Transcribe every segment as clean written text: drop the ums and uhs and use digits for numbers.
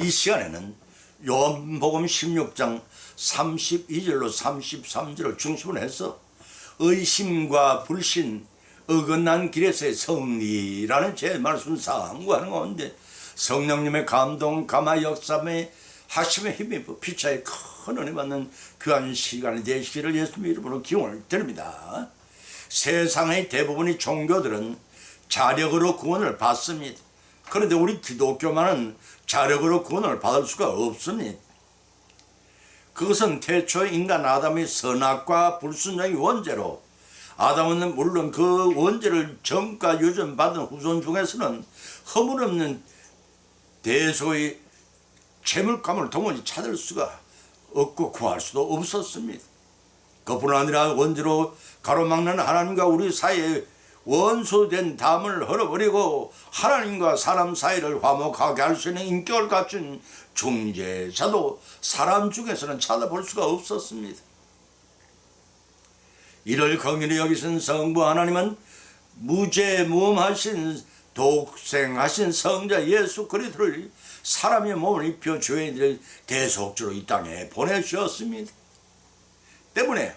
이 시간에는 요한복음 16장 32절로 33절을 중심으로 해서 의심과 불신, 어긋난 길에서의 승리라는 제 말씀 상고하는 가운데 성령님의 감동, 감화 역사의 하심의 힘에 피차에 큰 은혜 받는 귀한 시간이 되시기를 예수님 이름으로 기원을 드립니다. 세상의 대부분의 종교들은 자력으로 구원을 받습니다. 그런데 우리 기독교만은 자력으로 구원을 받을 수가 없습니다. 그것은 태초 인간 아담의 선악과 불순종의 원죄로, 아담은 물론 그 원죄를 전과 유전 받은 후손 중에서는 허물없는 대소의 채물감을 도무지 찾을 수가 없고 구할 수도 없었습니다. 그뿐 아니라 원죄로 가로막는 하나님과 우리 사이에 원수된 담을 헐어버리고 하나님과 사람 사이를 화목하게 할 수 있는 인격을 갖춘 중재자도 사람 중에서는 찾아볼 수가 없었습니다. 이를 긍휼히 여기신 성부 하나님은 무죄무험하신 독생하신 성자 예수 그리스도를 사람의 몸을 입혀 죄인들을 대속주로 이 땅에 보내주셨습니다. 때문에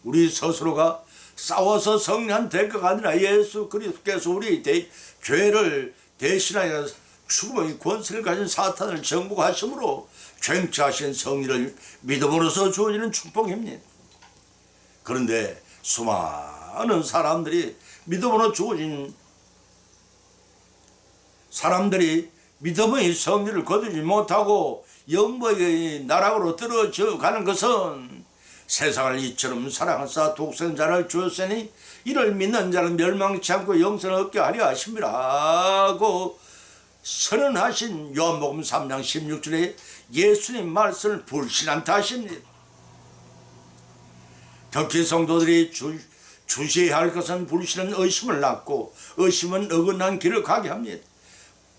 우리 스스로가 싸워서 승리한 대가가 아니라 예수 그리스도께서 우리 죄를 대신하여 죽음의 권세를 가진 사탄을 정복하심으로 쟁취하신 승리를 믿음으로써 주어지는 축복입니다. 그런데 수많은 사람들이 믿음으로 주어진 사람들이 믿음의 승리를 거두지 못하고 영광의 나락으로 떨어져 가는 것은 세상을 이처럼 사랑하사 독생자를 주었으니 이를 믿는 자는 멸망치 않고 영생을 얻게 하려 하심이라고 선언하신 요한복음 3장 16절에 예수님 말씀을 불신한 탓입니다. 특히 성도들이 주시해야 할 것은 불신은 의심을 낳고 의심은 어긋난 길을 가게 합니다.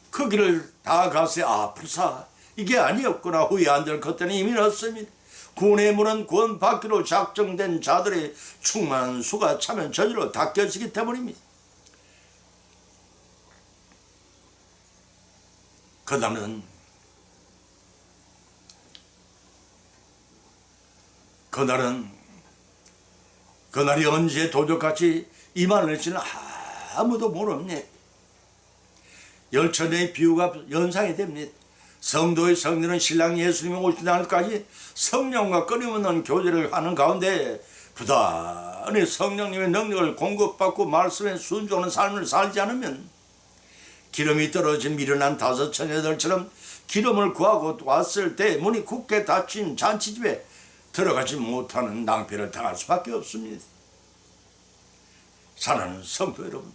그 길을 다 가세 아프사 이게 아니었구나 후회 안 될 것들은 이미 없습니다. 구원의 문은 구원받기로 작정된 자들의 충만한 수가 차면 저절로 닫혀지기 때문입니다. 그날이 언제 도적같이 임하는지는 아무도 모릅니다. 열천의 비유가 연상이 됩니다. 성도의 성리는 신랑 예수님이 오시는 날까지 성령과 끊임없는 교제를 하는 가운데 부단히 성령님의 능력을 공급받고 말씀에 순종하는 삶을 살지 않으면 기름이 떨어진 미련한 다섯 처녀들처럼 기름을 구하고 왔을 때 문이 굳게 닫힌 잔치집에 들어가지 못하는 낭패를 당할 수밖에 없습니다. 사랑하는 성도 여러분,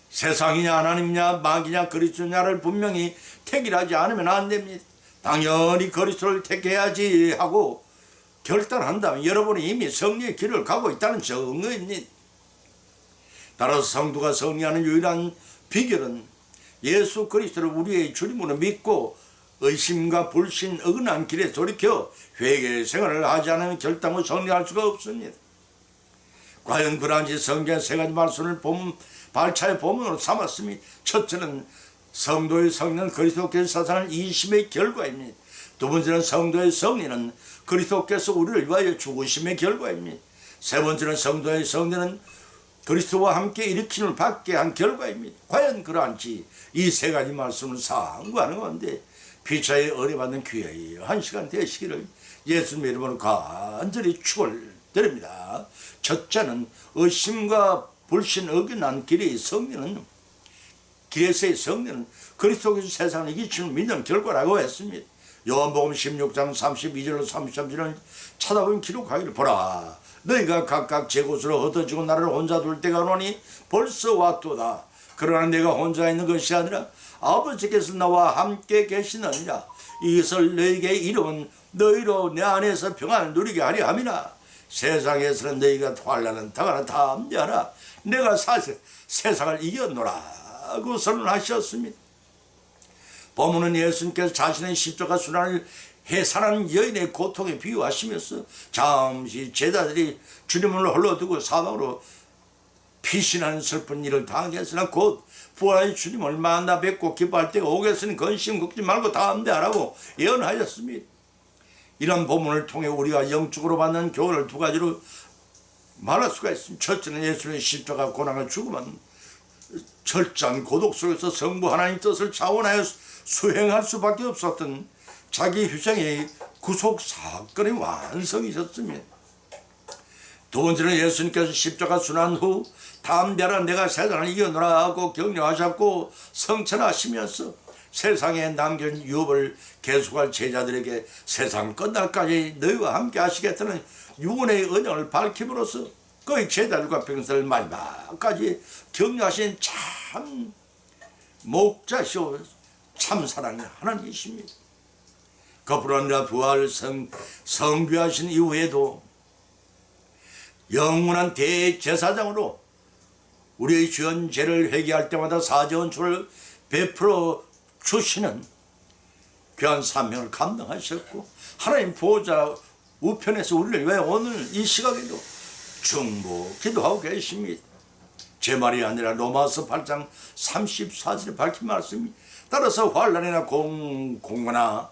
세상이냐 하나님이냐 마귀냐 그리스도냐를 분명히 택일하지 않으면 안 됩니다. 당연히 그리스도를 택해야지 하고 결단한다면 여러분이 이미 승리의 길을 가고 있다는 증거입니다. 따라서 성도가 승리하는 유일한 비결은 예수 그리스도를 우리의 주님으로 믿고 의심과 불신 어긋난 길에 돌이켜 회개 생활을 하지 않으면 결단으로 승리할 수가 없습니다. 과연 그러한지 성경 세 가지 말씀을 발차의 본문으로 삼았습니다. 첫째는 성도의 승리는 그리스도께서 사상을 이심의 결과입니다. 두 번째는 성도의 승리는 그리스도께서 우리를 위하여 죽으심의 결과입니다. 세 번째는 성도의 승리는 그리스도와 함께 일으킴을 받게 한 결과입니다. 과연 그러한지 이 세 가지 말씀을 상고하는 건데 피차에 은혜받는 귀한 한 시간 되시기를 예수님의 이름으로 간절히 축원드립니다. 첫째는 의심과 불신 어긋난 길의 승리는 길에서의 승리는 그리스도께서 세상을 이기심을 믿는 결과라고 했습니다. 요한복음 16장 32절로 33절을 찾아보면 기록하기를 보라 너희가 각각 제 곳으로 흩어지고 나를 혼자 둘 때가 오노니 벌써 왔도다. 그러나 내가 혼자 있는 것이 아니라 아버지께서 나와 함께 계시느니라. 이것을 너희에게 이름은 너희로 내 안에서 평안을 누리게 하려 함이나 세상에서는 너희가 환난을 당하나 담대하라. 내가 사실 세상을 이겼노라고 선언하셨습니다. 본문은 예수님께서 자신의 십자가 순환을 해산하는 여인의 고통에 비유하시면서 잠시 제자들이 주님을 홀로 두고 사방으로 피신하는 슬픈 일을 당했으나 곧 부활의 주님을 만나 뵙고 기뻐할 때가 오겠으니 근심 걱지 말고 담대하라고 예언하였습니다. 이런 본문을 통해 우리가 영적으로 받는 교훈을 두 가지로 말할 수가 있습니다. 첫째는 예수님의 십자가 고난과 죽음은 철저한 고독 속에서 성부 하나님 뜻을 자원하여 수행할 수밖에 없었던 자기 희생의 구속 사건의 완성이셨습니다. 두 번째는 예수님께서 십자가 순환 후 담대하라 내가 세상을 이겨노라 하고 격려하셨고 성천하시면서 세상에 남겨진 유업을 계속할 제자들에게 세상 끝날까지 너희와 함께 하시겠다는 유언의 언약을 밝힘으로써 그의 제자들과 병사를 마지막까지 격려하신 참 목자시오 참 사랑의 하나님이십니다. 그뿐 아니라 부활 성교하신 이후에도 영원한 대제사장으로 우리의 지은 죄를 회개할 때마다 사죄원초를 베풀어 주시는 귀한 사명을 감당하셨고 하나님 보호자 우편에서 우리를 왜 오늘 이 시각에도 중보 기도하고 계십니다. 제 말이 아니라 로마서 8장 34절에 밝힌 말씀입니다. 따라서 환난이나 공고나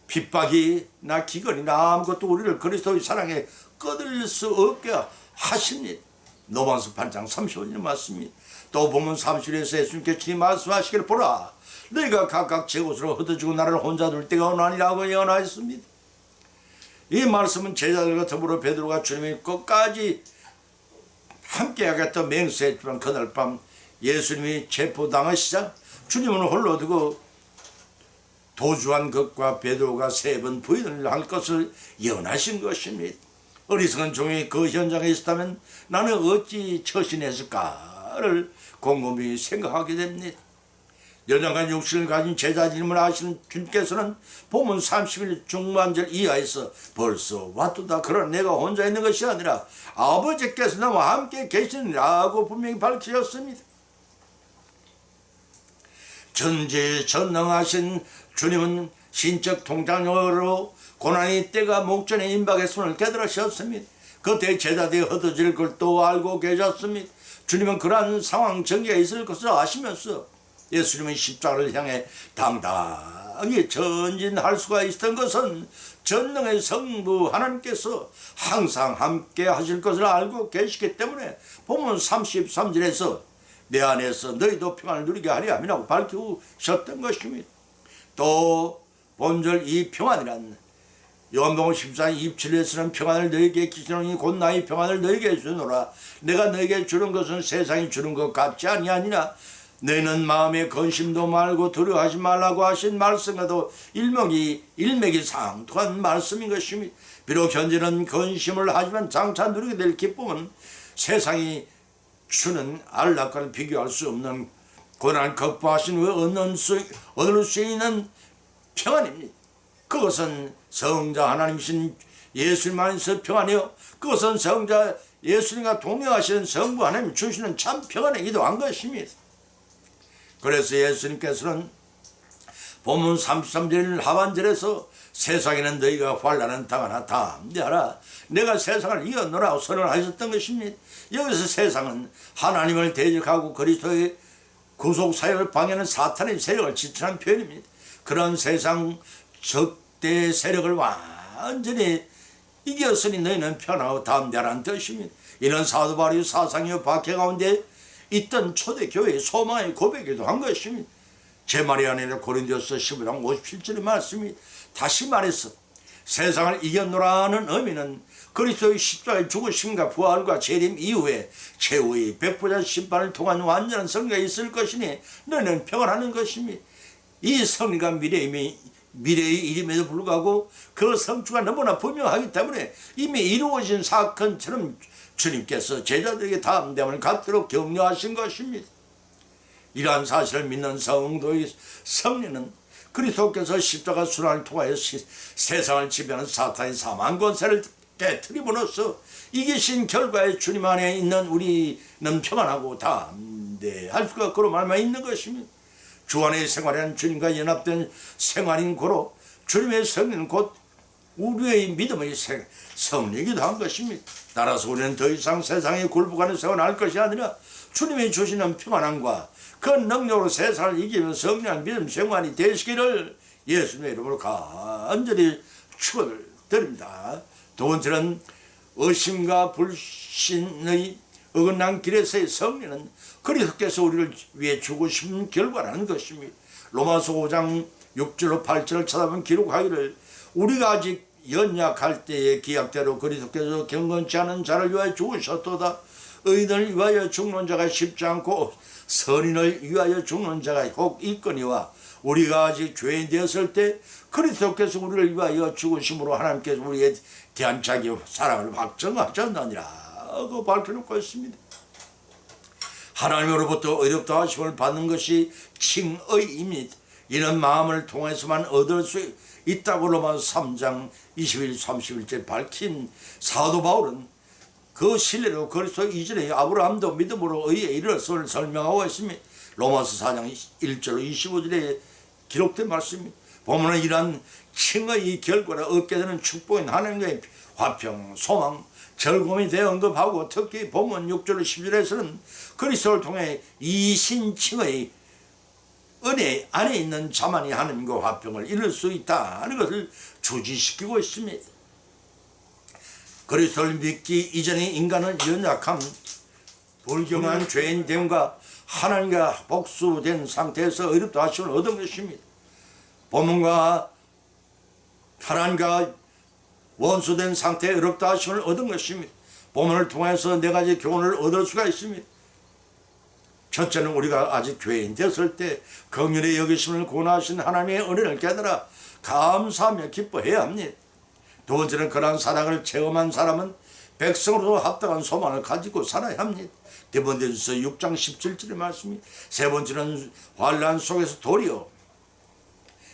핍박이나 기근이나 아무것도 우리를 그리스도의 사랑에 꺼들릴 수 없게 하십니다. 로마서 8장 35절 말씀입니다. 또 보면 30절에서 예수님께 친히 말씀하시기를 보라 너희가 각각 제 곳으로 흩어지고 나를 혼자 둘 때가 오나니라고 예언하였습니다. 이 말씀은 제자들과 더불어 베드로가 주님이 끝까지 함께하겠다 맹세했지만 그날 밤 예수님이 체포당하시자 주님은 홀로 두고 도주한 것과 베드로가 3번 부인을 할 것을 예언하신 것입니다. 어리석은 종이 그 현장에 있었다면 나는 어찌 처신했을까를 곰곰이 생각하게 됩니다. 연약한 육신을 가진 제자님을 아시는 주님께서는 본문 31 중반절 이하에서 벌써 왔도다 그러나 내가 혼자 있는 것이 아니라 아버지께서 나와 함께 계시느라고 분명히 밝히셨습니다. 전지전능하신 주님은 신적 통장으로 고난의 때가 목전에 임박의 손을 깨달으셨습니다. 그때 제자들이 흩어질 걸 또 알고 계셨습니다. 주님은 그러한 상황 전개가 있을 것을 아시면서 예수님은 십자가를 향해 당당히 전진할 수가 있었던 것은 전능의 성부 하나님께서 항상 함께 하실 것을 알고 계시기 때문에 본문 33절에서 내 안에서 너희도 평안을 누리게 하려 함이라고 밝히셨던 것입니다. 또 본절 이 평안이란 요한복음 14장 27절에서는 평안을 너희에게 주시노니 곧 나의 평안을 너희에게 주노라 내가 너희에게 주는 것은 세상이 주는 것 같지 아니하니라 너희는 마음에 근심도 말고 두려워하지 말라고 하신 말씀과도 일맥이 상통한 말씀인 것입니다. 비록 현재는 근심을 하지만 장차 누리게 될 기쁨은 세상이 주는 안락과는 비교할 수 없는 고난을 극복하신 후에 얻을 수 있는 평안입니다. 그것은 성자 하나님이신 예수님 안에서 평안이요 그것은 성자 예수님과 동행하시는 성부 하나님이 주시는 참 평안이기도 한 것입니다. 그래서 예수님께서는 본문 33절 하반절에서 세상에는 너희가 환난은 당하나 담대하라 내가 세상을 이겨노라고 선언하셨던 것입니다. 여기서 세상은 하나님을 대적하고 그리스도의 구속사역을 방해하는 사탄의 세력을 지칭한 표현입니다. 그런 세상 적대 세력을 완전히 이겼으니 너희는 편하고 담대하라는 뜻입니다. 이는 사도 바울의 사상이요 박해 가운데 있던 초대교회의 소망의 고백이기도 한 것입니다. 제 말이 아니라 고린도서 15장 57절의 말씀이 다시 말해서 세상을 이겨노라는 의미는 그리스도의 십자가의 죽으심과 부활과 재림 이후에 최후의 백보자 심판을 통한 완전한 승리가 있을 것이니 너희는 평안하는 것입니다. 이 승리가 미래의 일임에도 불구하고 그 성취가 너무나 분명하기 때문에 이미 이루어진 사건처럼 주님께서 제자들에게 담대함을 갖도록 격려하신 것입니다. 이러한 사실을 믿는 성도의 승리는 그리스도께서 십자가 순환을 통하여 세상을 지배하는 사탄의 사망 권세를 깨트림으로써 이기신 결과에 주님 안에 있는 우리는 평안하고 담대할 수가 그로 말미암아 있는 것입니다. 주 안에 생활하는 주님과 연합된 생활인 고로 주님의 승리는 곧 우리의 믿음의 성리이기도 한 것입니다. 따라서 우리는 더 이상 세상에 굴복하는 생활을 할 것이 아니라 주님이 주시는 평안함과 그 능력으로 세상을 이기며 성리한 믿음 생활이 되시기를 예수님의 이름으로 간절히 축원을 드립니다. 두 번째는 의심과 불신의 어긋난 길에서의 승리는 그리스도께서 우리를 위해 주고 싶은 결과라는 것입니다. 로마서 5장 6절로 8절을 찾아보면 기록하기를 우리가 아직 연약할 때의 기약대로 그리스도께서 경건치 않은 자를 위하여 죽으셨도다. 의인을 위하여 죽는 자가 쉽지 않고 선인을 위하여 죽는 자가 혹 있거니와 우리가 아직 죄인 되었을 때 그리스도께서 우리를 위하여 죽으심으로 하나님께서 우리에 대한 자기 사랑을 확정하셨느니라고 밝혀놓고 있습니다. 하나님으로부터 의롭다 하심을 받는 것이 칭의입니다. 이런 마음을 통해서만 얻을 수 있다고 로마서 3장 21, 31절 밝힌 사도 바울은 그 신뢰로 그리스도 이전에 아브라함도 믿음으로 의에 이르렀음을 설명하고 있습니다. 로마서 4장 1절 25절에 기록된 말씀입니다. 보면은 이러한 칭의 결과를 얻게 되는 축복인 하나님의 화평, 소망, 즐거움에 대해 언급하고 특히 본문 6절 10절에서는 그리스도를 통해 이신칭의 은혜 안에 있는 자만이 하나님과 화평을 이룰 수 있다는 것을 주지시키고 있습니다. 그리스도를 믿기 이전의 인간은 연약함, 불경한 죄인됨과 하나님과 복수된 상태에서 의롭다 하심을 얻은 것입니다. 본문과 하나님과 원수된 상태에 의롭다 하심을 얻은 것입니다. 본문을 통해서 네 가지 교훈을 얻을 수가 있습니다. 첫째는 우리가 아직 죄인 되었을 때 긍휼히 여기심을 권하신 하나님의 은혜를 깨달아 감사하며 기뻐해야 합니다. 두 번째는 그러한 사랑을 체험한 사람은 백성으로 합당한 소망을 가지고 살아야 합니다. 디모데전서 6장 17절의 말씀입니다. 세 번째는 환난 속에서 도리어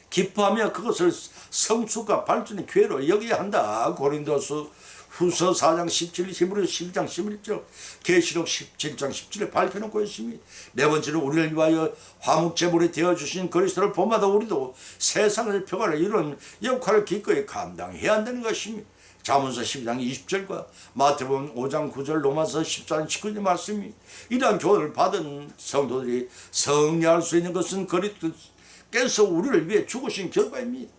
기뻐하며 그것을 성숙과 발전의 기회로 여겨야 한다. 고린도서 후서 4장 17, 히브리서 11장 11절, 계시록 17장 17에 밝혀놓고 있습니다. 네 번째는 우리를 위하여 화목제물이 되어주신 그리스도를 본받아 우리도 세상의 평화를 이루는 역할을 기꺼이 감당해야 한다는 것입니다. 잠언서 12장 20절과 마태복음 5장 9절, 로마서 14장 19절 말씀이 이러한 교훈을 받은 성도들이 승리할 수 있는 것은 그리스도께서 우리를 위해 죽으신 결과입니다.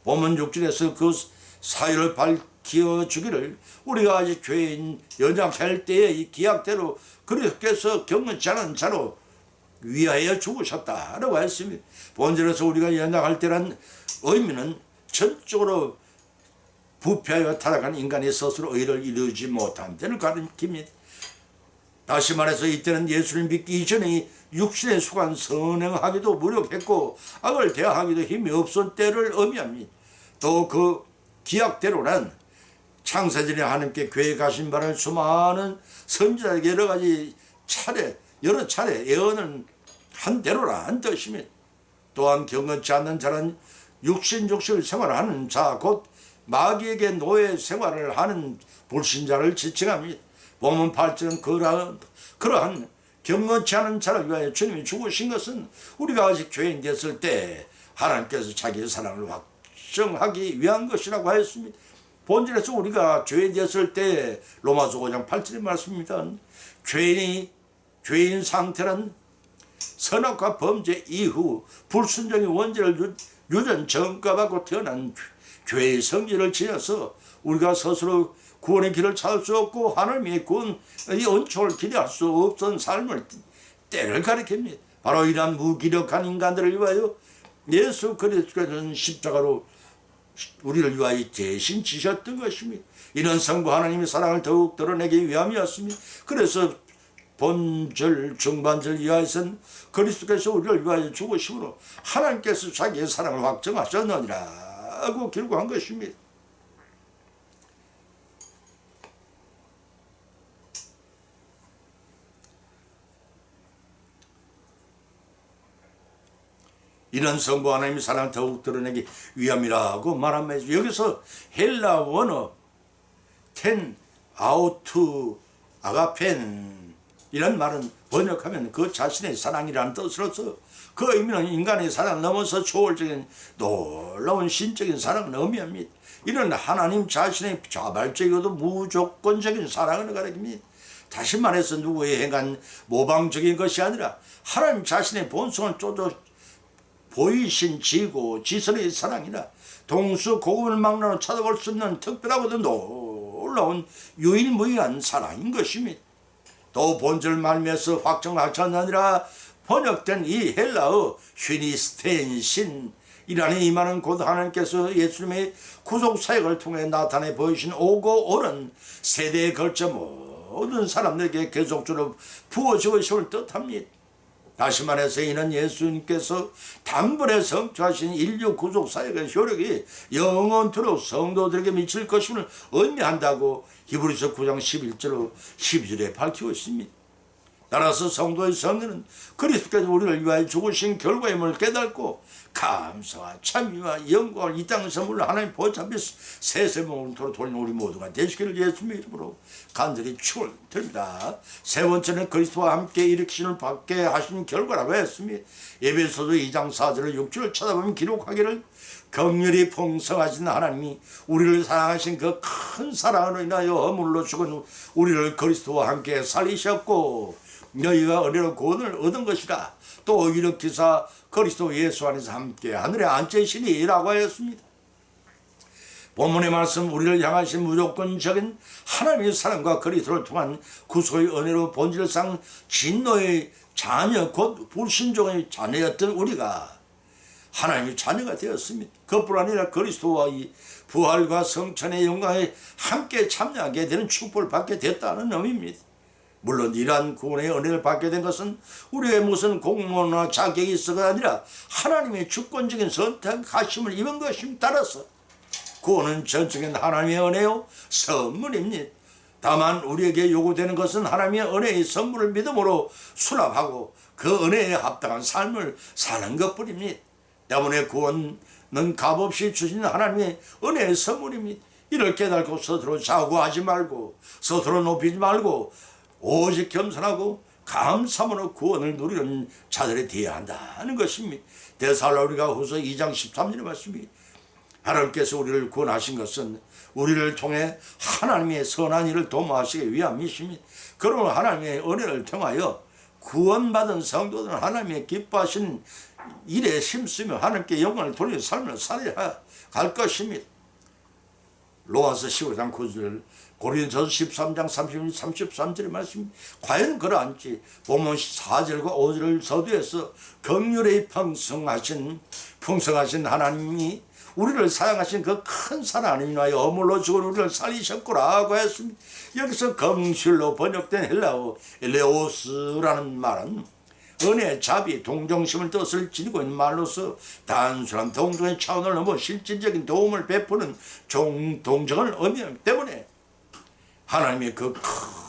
본문 6절에서 그 사유를 밝혀주기를 우리가 아직 죄인 연약할 때의 이 기약대로 그리스도께서 경건치 않은 자로 위하여 죽으셨다라고 했습니다. 본절에서 우리가 연약할 때란 의미는 전적으로 부패하여 타락한 인간이 스스로 의를 이루지 못한 때를 가리킵니다. 다시 말해서 이때는 예수를 믿기 이전에 육신에 속한 선행하기도 무력했고 악을 대하기도 힘이 없었던 때를 의미합니다. 또 그 기약대로는 창세전에 하나님께 계획하신 바를 수많은 선지자에게 여러 차례 예언을 한 대로라는 뜻입니다. 또한 경건치 않는 자는 육신적실 생활을 하는 자, 곧 마귀에게 노예 생활을 하는 불신자를 지칭합니다. 본문 8절은 그러한 경건치 않은 자를 위하여 주님이 죽으신 것은 우리가 아직 죄인 됐을 때 하나님께서 자기의 사랑을 확정하기 위한 것이라고 하였습니다. 본질에서 우리가 죄인 되었을 때 로마서 5장 8절의 말씀입니다. 죄인 상태는 선악과 범죄 이후 불순종의 원죄를 유전 전가받고 태어난 죄의 성질을 지어서 우리가 스스로 구원의 길을 찾을 수 없고 하나님의 구원의 은총을 기대할 수 없던 삶을 때를 가리킵니다. 바로 이러한 무기력한 인간들을 위하여 예수 그리스도께서는 십자가로 우리를 위하여 대신 지셨던 것입니다. 이런 성부 하나님의 사랑을 더욱 드러내기 위함이었습니다. 그래서 본절 중반절 이하에서는 그리스도께서 우리를 위하여 죽으심으로 하나님께서 자기의 사랑을 확정하셨느니라고 기록한 것입니다. 이런 성부 하나님의 사랑을 더욱 드러내기 위함이라고 말합니다. 여기서 헬라 원어 텐 아우투 아가펜 이런 말은 번역하면 그 자신의 사랑이라는 뜻으로서 그 의미는 인간의 사랑 넘어서 초월적인 놀라운 신적인 사랑을 의미합니다. 이는 하나님 자신의 자발적이고도 무조건적인 사랑을 가리킵니다. 다시 말해서 누구에 행한 모방적인 것이 아니라 하나님 자신의 본성을 쪼져 보이신 지고 지선의 사랑이라 동수 고금을 막론하고 찾아볼 수 없는 특별하고도 놀라운 유일무이한 사랑인 것입니다. 또 본절 말미에서 확정하천 아니라 번역된 이 헬라어 휘니스텐신이라는 이 말은 곧 하나님께서 예수님의 구속사역을 통해 나타내 보이신 오고 오는 세대에 걸쳐 모든 사람들에게 계속적으로 부어지고 있음을 뜻합니다. 다시 말해서 이는 예수님께서 단번에 성취하신 인류 구속사역의 효력이 영원토록 성도들에게 미칠 것임을 의미한다고 히브리서 9장 11절로 12절에 밝히고 있습니다. 따라서 성도의 성도는 그리스도께서 우리를 위하여 죽으신 결과임을 깨닫고 감사와 찬미와 영광을 이 땅 선물로 하나님 보좌 앞에 세세모토록 돌린 우리 모두가 되시기를 예수님의 이름으로 간절히 축원드립니다. 세 번째는 그리스도와 함께 일으키심을 받게 하신 결과라고 했습니다. 에베소서 2장 4절을 6절을 찾아보면 기록하기를 긍휼히 풍성하신 하나님이 우리를 사랑하신 그 큰 사랑으로 인하여 허물로 죽은 우리를 그리스도와 함께 살리셨고 너희가 은혜로 구원을 얻은 것이라. 또 일으키사 그리스도 예수 안에서 함께 하늘에 앉으시니라고 하였습니다. 본문의 말씀 우리를 향하신 무조건적인 하나님의 사랑과 그리스도를 통한 구속의 은혜로 본질상 진노의 자녀 곧 불신종의 자녀였던 우리가 하나님의 자녀가 되었습니다. 그뿐 아니라 그리스도와 이 부활과 성천의 영광에 함께 참여하게 되는 축복을 받게 됐다는 의미입니다. 물론 이러한 구원의 은혜를 받게 된 것은 우리의 무슨 공로나 자격이 있어가 아니라 하나님의 주권적인 선택하심을 입은 것임 따라서 구원은 전적인 하나님의 은혜요 선물입니다. 다만 우리에게 요구되는 것은 하나님의 은혜의 선물을 믿음으로 수납하고 그 은혜에 합당한 삶을 사는 것뿐입니다. 때문에 구원은 값없이 주신 하나님의 은혜의 선물입니다. 이를 깨닫고 스스로 자고하지 말고 스스로 높이지 말고 오직 겸손하고 감사함으로 구원을 누리는 자들이 되어야 한다는 것입니다. 데살로니가 후서 2장 13절의 말씀이 하나님께서 우리를 구원하신 것은 우리를 통해 하나님의 선한 일을 도모하시기 위함이십니다. 그러므로 하나님의 은혜를 통하여 구원받은 성도들은 하나님의 기뻐하신 일에 힘쓰며 하나님께 영광을 돌리는 삶을 살아야 할 것입니다. 로마서 15장 9절 고린도서 13장 33절의 말씀 과연 그러한지 본문 4절과 5절을 서두에서 긍휼의 풍성하신 하나님이 우리를 사랑하신 그 큰 사랑을 인하여 어물로 죽은 우리를 살리셨구라고 했습니다. 여기서 긍휼로 번역된 헬라어 엘레오스라는 말은 은혜, 자비, 동정심을 뜻을 지니고 있는 말로서 단순한 동정의 차원을 넘어 실질적인 도움을 베푸는 동정을 의미하기 때문에 하나님의 그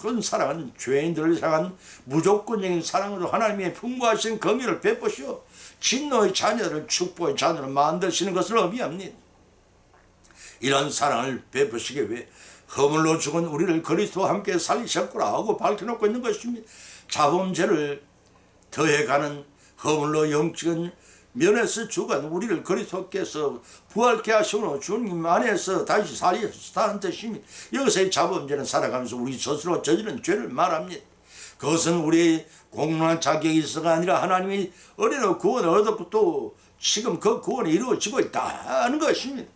큰 사랑은 죄인들을 향한 무조건적인 사랑으로 하나님의 풍부하신 긍휼을 베푸시오 진노의 자녀를 축복의 자녀로 만드시는 것을 의미합니다. 이런 사랑을 베푸시기 위해 허물로 죽은 우리를 그리스도와 함께 살리셨구나 하고 밝혀놓고 있는 것입니다. 자범죄를 더해가는 허물로 영적인 면에서 죽은 우리를 그리스도께서 부활케 하심으로 주님 안에서 다시 살리셨다는 뜻입니다. 여기서의 자범죄는 살아가면서 우리 스스로 저지른 죄를 말합니다. 그것은 우리의 공론한 자격이 있어가 아니라 하나님이 은혜로 구원을 얻었고 또 지금 그 구원이 이루어지고 있다는 것입니다.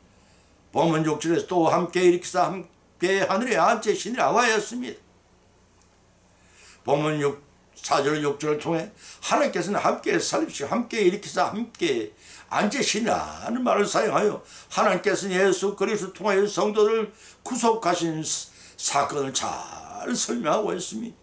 본문 6절에서 또 함께 일으키사 함께 하늘에 앉으시니라고 하였습니다. 본문 4절 6절을 통해 하나님께서는 함께 살리시고 함께 일으키사 함께 앉으시라는 말을 사용하여 하나님께서는 예수 그리스도를 통하여 성도를 구속하신 사건을 잘 설명하고 있습니다.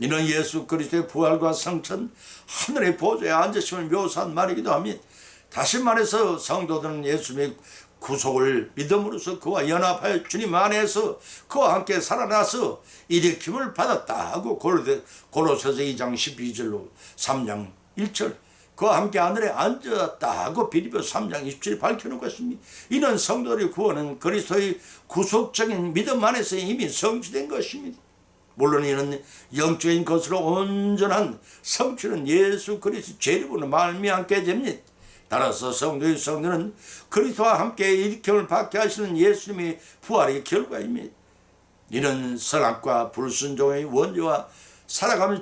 이는 예수 그리스도의 부활과 성천 하늘의 보좌에 앉으심을 묘사한 말이기도 합니다. 다시 말해서 성도들은 예수님의 구속을 믿음으로써 그와 연합하여 주님 안에서 그와 함께 살아나서 일으킴을 받았다고 고로새서 2장 12절로 3장 1절 그와 함께 하늘에 앉았다고 빌립보 3장 27절 밝혀놓고 있습니다. 이런 성도들의 구원은 그리스도의 구속적인 믿음 안에서 이미 성취된 것입니다. 물론 이는 영적인 것으로 온전한 성취는 예수 그리스도 제 이름으로 말미암게 됩니다. 따라서 성도의 성도는 그리스도와 함께 일으킴을 받게 하시는 예수님의 부활의 결과입니다. 이는 선악과 불순종의 원죄와 살아가며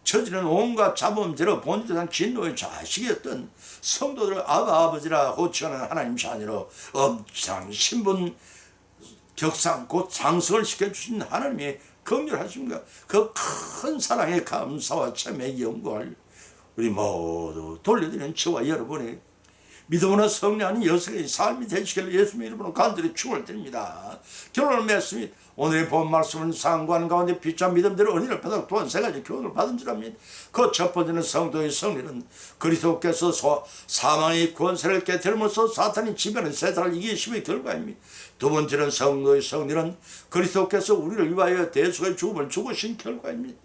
처지는 온갖 자범죄로 본질상 진노의 자식이었던 성도들을 아버지라 호칭하는 하나님 자녀로 엄청 신분 격상 곧 상승을 시켜주신 하나님의 긍휼하심과 그 큰 사랑의 감사와 참의 영광을 우리 모두 돌려드리는 저와 여러분의 믿음으로 승리하는 여성의 삶이 되시길 예수님의 이름으로 간절히 축원을 드립니다. 결론을 맺습니다. 오늘의 본 말씀은 상관 가운데 비추한 믿음대로 은혜를 받아 또한 세 가지 교훈을 받은 줄 압니다. 그 첫 번째는 성도의 승리는 그리스도께서 사망의 권세를 깨뜨림으로써 사탄이 지배하는 세상을 이기심의 결과입니다. 두 번째는 성도의 승리는 그리스도께서 우리를 위하여 대속의 죽음을 죽으신 결과입니다.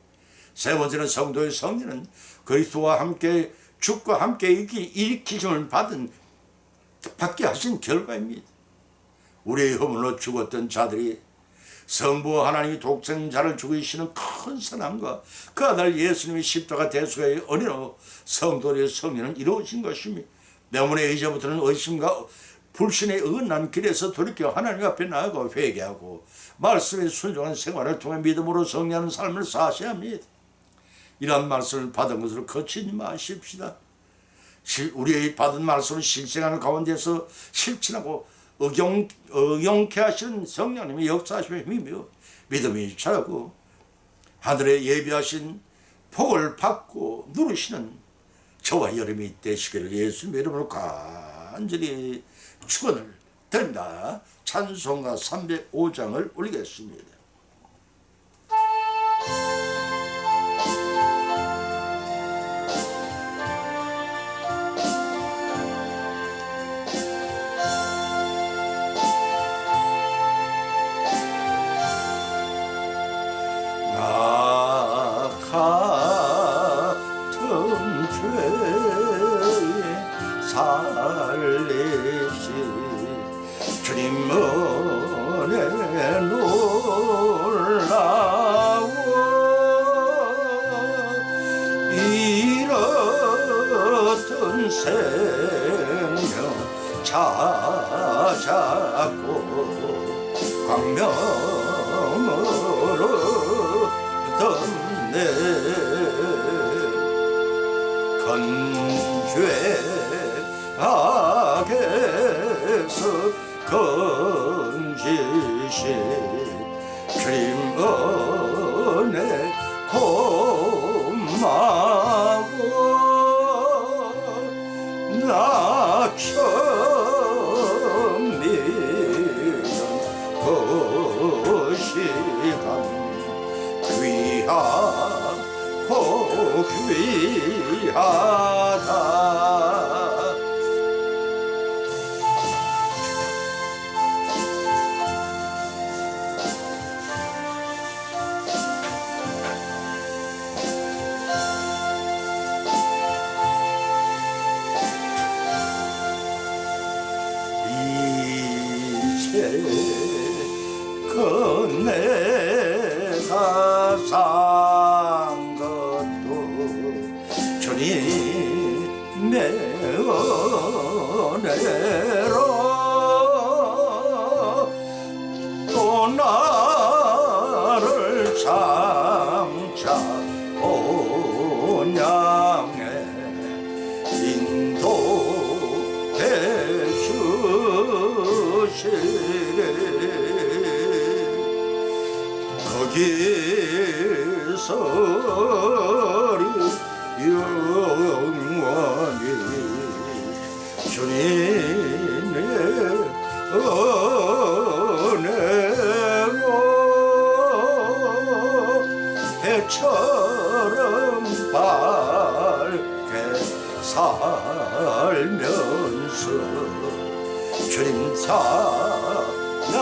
세 번째는 성도의 승리는 그리스도와 함께 죽과 함께 일으키심을 받게 하신 결과입니다. 우리의 허물로 죽었던 자들이 성부 하나님이 독생자를 죽이시는 큰 선함과 그 아들 예수님의 십자가 대속의 은혜로 성도의 승리는 이루어진 것입니다. 때문에 이제부터는 의심과 불신의 어긋난 길에서 돌이켜 하나님 앞에 나아가 회개하고 말씀에 순종한 생활을 통해 믿음으로 승리하는 삶을 사셔야 합니다. 이러한 말씀을 받은 것으로 거치지 마십시다. 우리의 받은 말씀을 실생하는 가운데서 실천하고 의용케 하시는 성령님의 역사하심에 힘이며 믿음이 자라고 하늘에 예비하신 복을 받고 누리시는 저와 여러분이 되시기를 예수님의 이름으로 간절히 축원을 드립니다. 찬송가 305장을 올리겠습니다. 주님 은혜 놀라워 잃었던 생명 찾았고 광명으로 떴네 건죄악에서 건지신 주님 은혜 고마워 나 처음 믿은 그 시간 귀하고 귀하다 내가 산 것도 주님의 은혜로 또 나를 장차 온양에 인도해 주시리 거기서 영원히 주님의 은혜로 해처럼 밝게 살면서 주님 사랑하